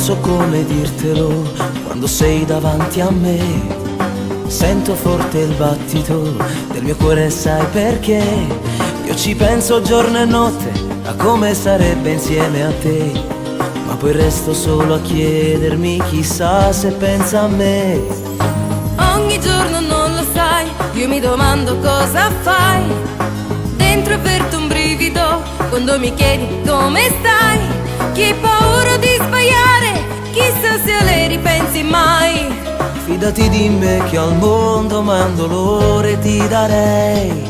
so come dirtelo quando sei davanti a me. Sento forte il battito del mio cuore, sai perché? Io ci penso giorno e notte a come sarebbe insieme a te, ma poi resto solo a chiedermi chissà se pensa a me. Ogni giorno non lo sai, io mi domando cosa fai. Dentro avverto un brivido quando mi chiedi come stai. Chi ha paura di sbagliare, chissà se a lei ripensi mai. Fidati di me che al mondo mai un dolore ti darei.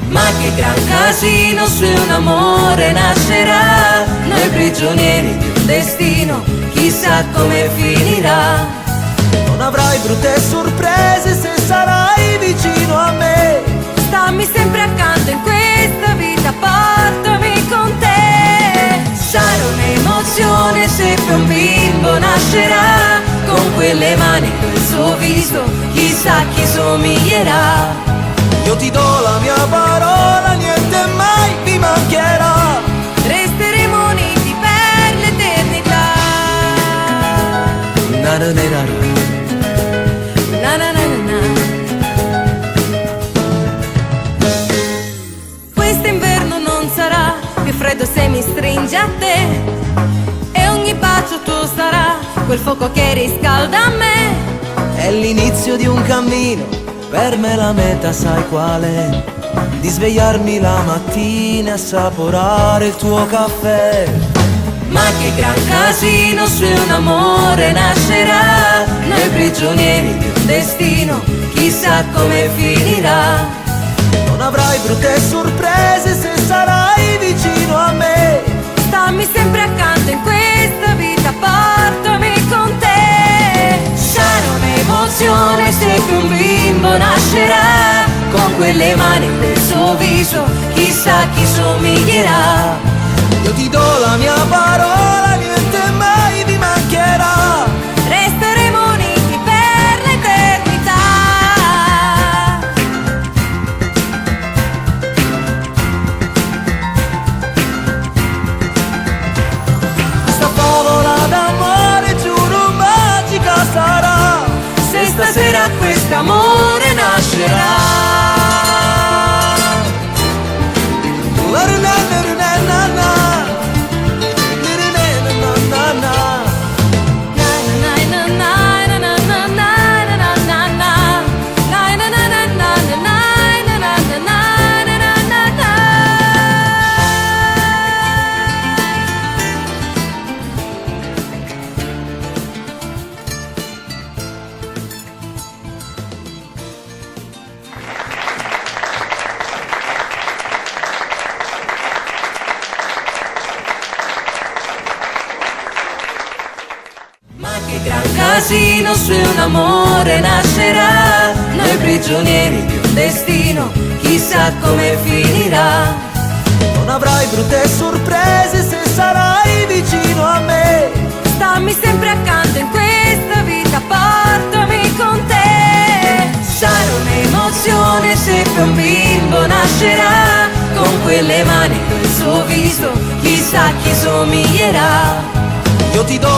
Ma che gran casino se un amore nascerà, noi prigionieri di un destino, chissà come finirà. Non avrai brutte sorprese se sarai vicino a me. Stammi sempre accanto in questa vita, portami con te. Sarà un'emozione se poi un bimbo nascerà, con quelle mani e quel suo viso, chissà chi somiglierà. Io ti do la mia parola, niente mai mi mancherà. Resteremo uniti per l'eternità. Na na na na Na na na na na. Quest'inverno non sarà più freddo se mi stringi a te, e ogni bacio tuo sarà quel fuoco che riscalda me. È l'inizio di un cammino, per me la meta sai qual è? Di svegliarmi la mattina e assaporare il tuo caffè. Ma che gran casino se un amore nascerà, noi prigionieri di un destino, chissà come finirà. Non avrai brutte sorprese se sarai vicino a me. Stammi sempre accanto in questa vita, portami con te. Sarà un'emozione se più un bimbo nascerà, con quelle mani e quel suo viso, chissà chi somiglierà. Io ti do la mia parola, niente mai mi mancherà. Resteremo uniti per l'eternità. Sta favola d'amore giuro magica sarà, Se stasera quest'amore nascerà. Che gran casino se un amore nascerà, noi prigionieri di un destino, chissà come finirà. Non avrai brutte sorprese se sarai vicino a me. Stammi sempre accanto in questa vita, portami con te. Sarà un'emozione se poi un bimbo nascerà, con quelle mani e quel suo viso, chissà chi somiglierà. Io ti do